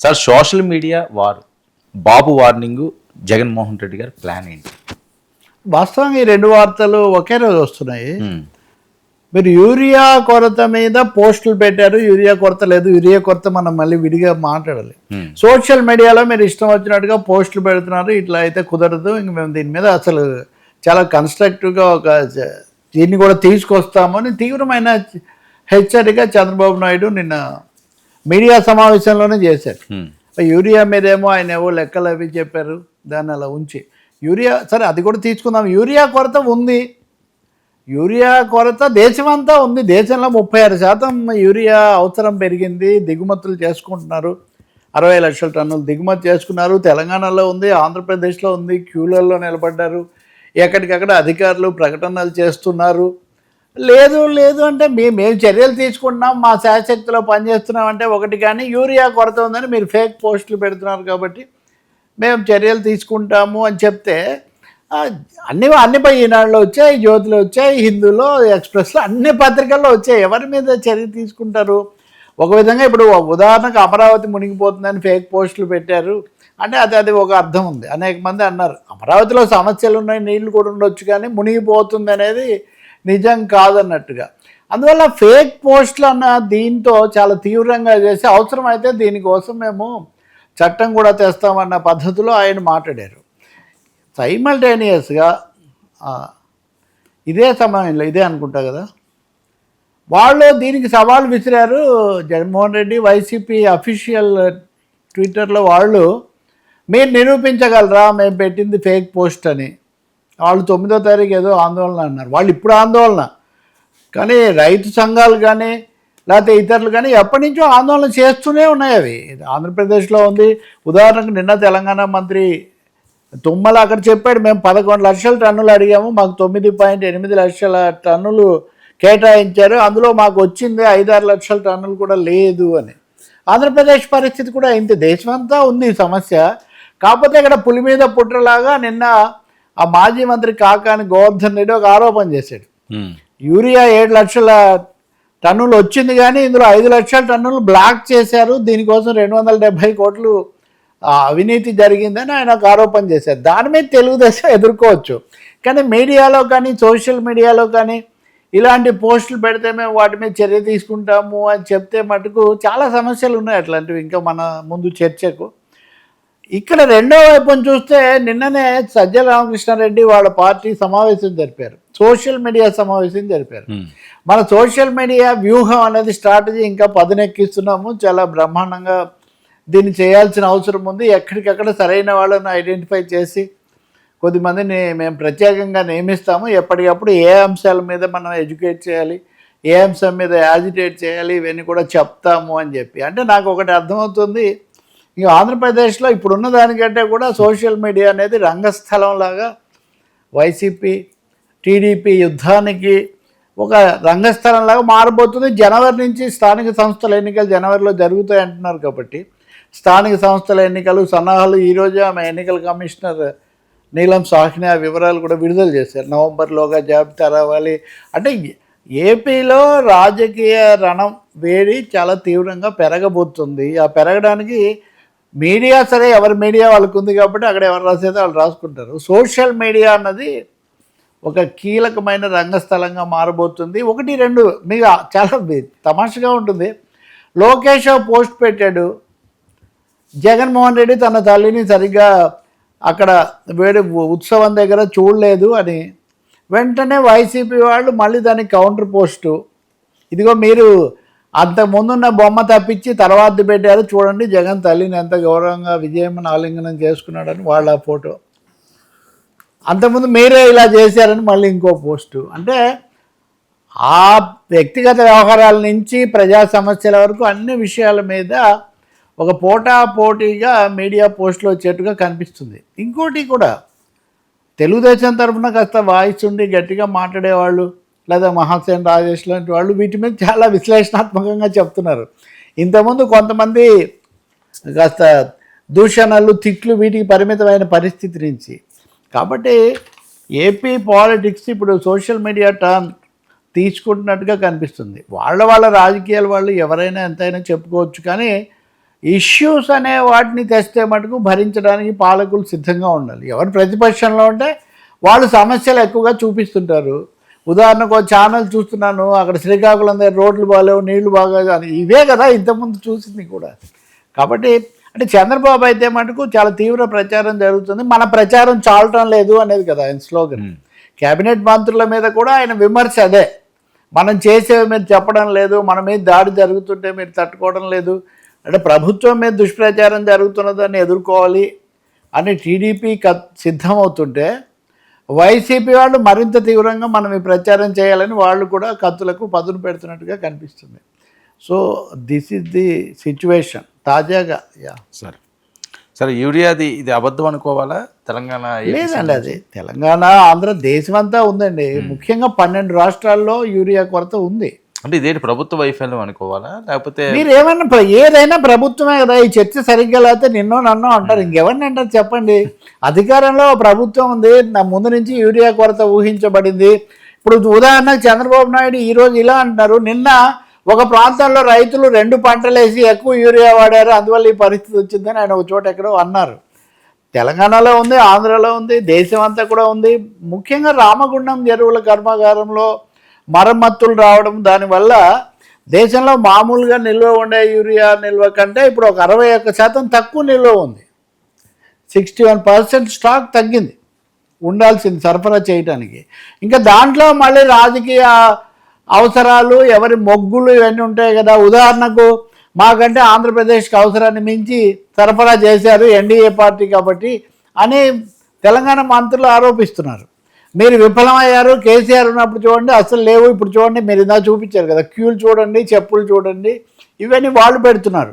Sir social media వారు బాబు warning Jaganmohan Reddy గారి plan ఏంటి? వాస్తవంగా ఈ రెండు వార్తలు ఒకే రోజు వస్తున్నాయి. మీరు యూరియా కొరత మీద పోస్టులు పెట్టారు, యూరియా కొరత లేదు, యూరియా కొరత మనం మళ్ళీ విడిగా మాట్లాడాలి. సోషల్ మీడియాలో మీరు ఇష్టం వచ్చినట్టుగా పోస్టులు పెడుతున్నారు, ఇట్లా అయితే కుదరదు, ఇంక మేము దీని మీద అసలు చాలా కన్స్ట్రక్టివ్గా దీన్ని కూడా తీసుకొస్తామని తీవ్రమైన హెచ్చరిక చంద్రబాబు నాయుడు నిన్న మీడియా సమావేశంలోనే చేశారు. యూరియా మీదేమో ఆయన ఏవో లెక్కలు అవి చెప్పారు, దాన్ని అలా ఉంచి యూరియా సరే అది కూడా తీసుకుందాం. యూరియా కొరత ఉంది, యూరియా కొరత దేశమంతా ఉంది. దేశంలో 36% యూరియా అవసరం పెరిగింది, దిగుమతులు చేసుకుంటున్నారు. 60 లక్షల టన్నులు దిగుమతి చేసుకున్నారు. తెలంగాణలో ఉంది, ఆంధ్రప్రదేశ్లో ఉంది, క్యూలలో నిలబడ్డారు. ఎక్కడికక్కడ అధికారులు ప్రకటనలు చేస్తున్నారు. లేదు లేదు అంటే మేము చర్యలు తీసుకుంటున్నాం, మా శాశక్తిలో పనిచేస్తున్నాం అంటే ఒకటి, కానీ యూరియా కొరత ఉందని మీరు ఫేక్ పోస్టులు పెడుతున్నారు కాబట్టి మేము చర్యలు తీసుకుంటాము అని చెప్తే అన్ని ఈనాడులో వచ్చాయి, జ్యోతిలో వచ్చాయి, హిందూలో, ఎక్స్ప్రెస్లో, అన్ని పత్రికల్లో వచ్చాయి. ఎవరి మీద చర్య తీసుకుంటారు? ఒక విధంగా ఇప్పుడు ఉదాహరణకు అమరావతి మునిగిపోతుందని ఫేక్ పోస్టులు పెట్టారు అంటే అది ఒక అర్థం ఉంది. అనేక మంది అన్నారు అమరావతిలో సమస్యలు ఉన్నాయి, నీళ్లు కూడా ఉండొచ్చు, కానీ మునిగిపోతుంది అనేది నిజం కాదన్నట్టుగా. అందువల్ల ఫేక్ పోస్టులు అన్న దీంతో చాలా తీవ్రంగా చేసి అవసరమైతే దీనికోసం మేము చట్టం కూడా తెస్తామన్న పద్ధతిలో ఆయన మాట్లాడారు. సైమల్టేనియస్గా ఇదే సమయంలో ఇదే అనుకుంటా కదా, వాళ్ళు దీనికి సవాల్ విసిరారు. జగన్మోహన్ రెడ్డి వైసీపీ అఫీషియల్ ట్విట్టర్లో వాళ్ళు మీరు నిరూపించగలరా మేము పెట్టింది ఫేక్ పోస్ట్ అని. వాళ్ళు 9వ తారీఖు ఏదో ఆందోళన అన్నారు. వాళ్ళు ఇప్పుడు ఆందోళన, కానీ రైతు సంఘాలు కానీ లేకపోతే ఇతరులు కానీ ఎప్పటి నుంచో ఆందోళన చేస్తూనే ఉన్నాయి. అవి ఆంధ్రప్రదేశ్లో ఉంది. ఉదాహరణకు నిన్న తెలంగాణ మంత్రి తుమ్మల అక్కడ చెప్పాడు, మేము 11 లక్షల టన్నులు అడిగాము, మాకు 9.8 లక్షల టన్నులు కేటాయించారు, అందులో మాకు వచ్చింది 5-6 లక్షల టన్నులు కూడా లేదు అని. ఆంధ్రప్రదేశ్ పరిస్థితి కూడా ఇంత దేశమంతా ఉంది ఈ సమస్య. కాకపోతే ఇక్కడ పులి మీద పుట్రలాగా నిన్న ఆ మాజీ మంత్రి కాకాని గోవర్ధన్ రెడ్డి ఒక ఆరోపణ చేశాడు. యూరియా 7 లక్షల టన్నులు వచ్చింది, కానీ ఇందులో 5 లక్షల టన్నులు బ్లాక్ చేశారు, దీనికోసం 270 కోట్లు అవినీతి జరిగిందని ఆయన ఒక ఆరోపణ చేశారు. దాని మీద తెలుగుదేశం ఎదుర్కోవచ్చు, కానీ మీడియాలో కానీ సోషల్ మీడియాలో కానీ ఇలాంటి పోస్టులు పెడితే మేము వాటి మీద చర్య తీసుకుంటాము అని చెప్తే మటుకు చాలా సమస్యలు ఉన్నాయి అట్లాంటివి, ఇంకా మన ముందు చర్చకు. ఇక్కడ రెండో వైపును చూస్తే నిన్ననే సజ్జల రామకృష్ణారెడ్డి వాళ్ళ పార్టీ సమావేశం జరిపారు, సోషల్ మీడియా సమావేశం జరిపారు. మన సోషల్ మీడియా వ్యూహం అనేది స్ట్రాటజీ ఇంకా పదునెక్కిస్తున్నాము, చాలా బ్రహ్మాండంగా దీన్ని చేయాల్సిన అవసరం ఉంది. ఎక్కడికక్కడ సరైన వాళ్ళని ఐడెంటిఫై చేసి కొద్దిమందిని మేము ప్రత్యేకంగా నియమిస్తాము, ఎప్పటికప్పుడు ఏ అంశాల మీద మనం ఎడ్యుకేట్ చేయాలి, ఏ అంశం మీద యాజిటేట్ చేయాలి, ఇవన్నీ కూడా చెప్తాము అని చెప్పి. అంటే నాకు ఒకటి అర్థమవుతుంది, ఇక ఆంధ్రప్రదేశ్లో ఇప్పుడున్న దానికంటే కూడా సోషల్ మీడియా అనేది రంగస్థలంలాగా వైసీపీ టీడీపీ యుద్ధానికి ఒక రంగస్థలంలాగా మారబోతుంది. జనవరి నుంచి స్థానిక సంస్థల ఎన్నికలు జనవరిలో జరుగుతాయి అంటున్నారు కాబట్టి స్థానిక సంస్థల ఎన్నికలు సన్నాహాలు ఈరోజు ఆమె ఎన్నికల కమిషనర్ నీలం సాహ్ని ఆ వివరాలు కూడా విడుదల చేశారు. నవంబర్లోగా జాబితా రావాలి అంటే ఏపీలో రాజకీయ రణం వేడి చాలా తీవ్రంగా పెరగబోతుంది. ఆ పెరగడానికి మీడియా సరే ఎవరి మీడియా వాళ్ళకు ఉంది కాబట్టి అక్కడ ఎవరు రాసేదో వాళ్ళు రాసుకుంటారు. సోషల్ మీడియా అన్నది ఒక కీలకమైన రంగస్థలంగా మారబోతుంది. 1-2 మీకు చాలా తమాషగా ఉంటుంది. లోకేష్ పోస్ట్ పెట్టాడు, జగన్మోహన్ రెడ్డి తన తల్లిని సరిగ్గా అక్కడ వేడి ఉత్సవం దగ్గర చూడలేదు అని. వెంటనే వైసీపీ వాళ్ళు మళ్ళీ దానికి కౌంటర్ పోస్టు, ఇదిగో మీరు అంతకుముందున్న బొమ్మ తప్పించి తర్వాత పెట్టారు చూడండి, జగన్ తల్లిని ఎంత గౌరవంగా విజయమ్మని ఆలింగనం చేసుకున్నాడని వాళ్ళ ఫోటో, అంతకుముందు మీరే ఇలా చేశారని మళ్ళీ ఇంకో పోస్టు. అంటే ఆ వ్యక్తిగత వ్యవహారాల నుంచి ప్రజా సమస్యల వరకు అన్ని విషయాల మీద ఒక పోటాపోటీగా మీడియా పోస్టులు వచ్చేట్టుగా కనిపిస్తుంది. ఇంకోటి కూడా తెలుగుదేశం తరఫున కాస్త వాయిస్ ఉండి గట్టిగా మాట్లాడేవాళ్ళు లేదా మహాసేన్ రాజేష్ లాంటి వాళ్ళు వీటి మీద చాలా విశ్లేషణాత్మకంగా చెప్తున్నారు. ఇంతకుముందు కొంతమంది కాస్త దూషణలు తిట్లు వీటికి పరిమితమైన పరిస్థితి నుంచి. కాబట్టి ఏపీ పాలిటిక్స్ ఇప్పుడు సోషల్ మీడియా టర్న్ తీసుకుంటున్నట్టుగా కనిపిస్తుంది. వాళ్ళ రాజకీయాల వాళ్ళు ఎవరైనా ఎంతైనా చెప్పుకోవచ్చు, కానీ ఇష్యూస్ అనే వాటిని తెస్తే మటుకు భరించడానికి పాలకులు సిద్ధంగా ఉండాలి. ఎవరు ప్రతిపక్షంలో ఉంటే వాళ్ళు సమస్యలు ఎక్కువగా చూపిస్తుంటారు. ఉదాహరణకు ఒక ఛానల్ చూస్తున్నాను, అక్కడ శ్రీకాకుళం దగ్గర రోడ్లు బాగాలేవు, నీళ్లు బాగా అని, ఇవే కదా ఇంతకుముందు చూసింది కూడా. కాబట్టి అంటే చంద్రబాబు అయితే మటుకు చాలా తీవ్ర ప్రచారం జరుగుతుంది, మన ప్రచారం చాలటం లేదు అనేది కదా ఆయన స్లోగన్. కేబినెట్ మంత్రుల మీద కూడా ఆయన విమర్శ అదే, మనం చేసేవి మీరు చెప్పడం లేదు, మన మీద దాడి జరుగుతుంటే మీరు తట్టుకోవడం లేదు, అంటే ప్రభుత్వం మీద దుష్ప్రచారం జరుగుతున్నదాన్ని ఎదుర్కోవాలి అని టీడీపీ సిద్ధమవుతుంటే వైసీపీ వాళ్ళు మరింత తీవ్రంగా మనం ఈ ప్రచారం చేయాలని వాళ్ళు కూడా కత్తులకు పదును పెడుతున్నట్టుగా కనిపిస్తుంది. So this is the situation తాజాగా. యా సరే యూరియాది ఇది అబద్ధం అనుకోవాలా? తెలంగాణ లేదండి, అది తెలంగాణ ఆంధ్ర దేశమంతా ఉందండి. ముఖ్యంగా 12 రాష్ట్రాల్లో యూరియా కొరత ఉంది. అంటే ఇదేంటి ప్రభుత్వ వైఫల్యం అనుకోవాలా, లేకపోతే మీరు ఏమన్నా ఏదైనా ప్రభుత్వమే కదా, ఈ చర్చ సరిగ్గా లేకపోతే నిన్నో నన్నో అంటారు, ఇంకెవరిని అంటారు చెప్పండి. అధికారంలో ప్రభుత్వం ఉంది, నా ముందు నుంచి యూరియా కొరత ఊహించబడింది. ఇప్పుడు ఉదాహరణకు చంద్రబాబు నాయుడు ఈరోజు ఇలా అంటున్నారు, నిన్న ఒక ప్రాంతంలో రైతులు 2 పంటలు వేసి ఎక్కువ యూరియా వాడారు, అందువల్ల ఈ పరిస్థితి వచ్చిందని ఆయన ఒక చోట ఎక్కడో అన్నారు. తెలంగాణలో ఉంది, ఆంధ్రలో ఉంది, దేశం అంతా కూడా ఉంది. ముఖ్యంగా రామగుండం ఎరువుల కర్మాగారంలో మరమ్మతులు రావడం, దానివల్ల దేశంలో మామూలుగా నిల్వ ఉండే యూరియా నిల్వ కంటే ఇప్పుడు ఒక 61% తక్కువ నిల్వ ఉంది. 61% స్టాక్ తగ్గింది ఉండాల్సింది సరఫరా చేయడానికి. ఇంకా దాంట్లో మళ్ళీ రాజకీయ అవసరాలు, ఎవరి మొగ్గులు ఇవన్నీ ఉంటాయి కదా. ఉదాహరణకు మాకంటే ఆంధ్రప్రదేశ్కి అవసరాన్ని మించి సరఫరా చేశారు ఎన్డీఏ పార్టీ కాబట్టి అని తెలంగాణ మంత్రులు ఆరోపిస్తున్నారు. మీరు విఫలమయ్యారు, కేసీఆర్ ఉన్నప్పుడు చూడండి అసలు లేవు, ఇప్పుడు చూడండి మీరు ఇందా చూపించారు కదా క్యూలు చూడండి, చెప్పులు చూడండి, ఇవన్నీ వాళ్ళు పెడుతున్నారు.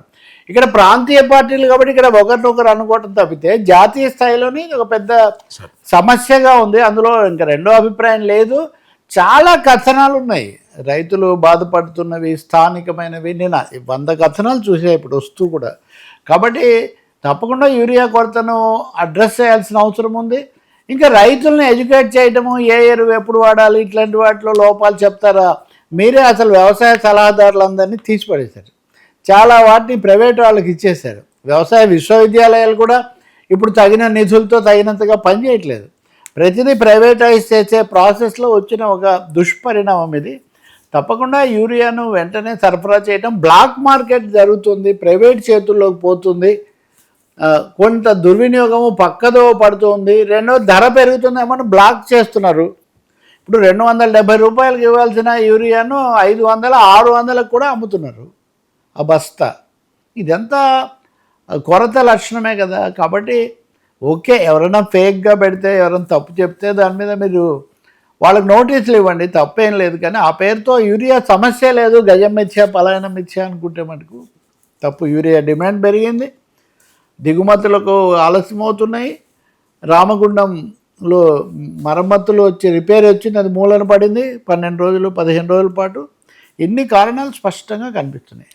ఇక్కడ ప్రాంతీయ పార్టీలు కాబట్టి ఇక్కడ ఒకరినొకరు అనుకోవటం తప్పితే జాతీయ స్థాయిలోని ఒక పెద్ద సమస్యగా ఉంది. అందులో ఇంకా రెండో అభిప్రాయం లేదు. చాలా కథనాలు ఉన్నాయి, రైతులు బాధపడుతున్నవి, స్థానికమైనవి. నేను 100 కథనాలు చూసా ఇప్పుడు వస్తూ కూడా. కాబట్టి తప్పకుండా యూరియా కొరతను అడ్రస్ చేయాల్సిన అవసరం ఉంది. ఇంకా రైతులను ఎడ్యుకేట్ చేయటము, ఏ ఎరువు ఎప్పుడు వాడాలి, ఇట్లాంటి వాటిలో లోపాలు చెప్తారా? మీరే అసలు వ్యవసాయ సలహాదారులందరినీ తీసిపడేశారు, చాలా వాటిని ప్రైవేట్ వాళ్ళకి ఇచ్చేశారు. వ్యవసాయ విశ్వవిద్యాలయాలు కూడా ఇప్పుడు తగిన నిధులతో తగినంతగా పనిచేయట్లేదు. ప్రతిదీ ప్రైవేటైజ్ చేసే ప్రాసెస్లో వచ్చిన ఒక దుష్పరిణామం ఇది. తప్పకుండా యూరియాను వెంటనే సరఫరా చేయటం, బ్లాక్ మార్కెట్ జరుగుతుంది, ప్రైవేట్ చేతుల్లోకి పోతుంది, కొంత దుర్వినియోగము పక్కదో పడుతుంది. రెండో ధర పెరుగుతుందేమో బ్లాక్ చేస్తున్నారు. ఇప్పుడు 270 రూపాయలకి ఇవ్వాల్సిన యూరియాను 500, 600లకు కూడా అమ్ముతున్నారు ఆ బస్తా. ఇదంతా కొరత లక్షణమే కదా. కాబట్టి ఓకే, ఎవరైనా ఫేక్గా పెడితే, ఎవరైనా తప్పు చెప్తే దాని మీద మీరు వాళ్ళకి నోటీసులు ఇవ్వండి, తప్పేం లేదు. కానీ ఆ పేరుతో యూరియా సమస్య లేదు, గజం మిథ్యా పలాయనం మిథ్యా అనుకుంటే మటుకు తప్పు. యూరియా డిమాండ్ పెరిగింది, దిగుమతులకు ఆలస్యమవుతున్నాయి, రామగుండంలో మరమ్మతులు వచ్చి రిపేర్ వచ్చింది, అది మూలన పడింది 12 రోజులు 15 రోజుల పాటు. ఇన్ని కారణాలు స్పష్టంగా కనిపిస్తున్నాయి.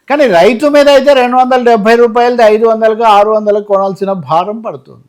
కానీ రైతు మీద అయితే 270 రూపాయలది 500కు 600కు కొనాల్సిన భారం పడుతుంది.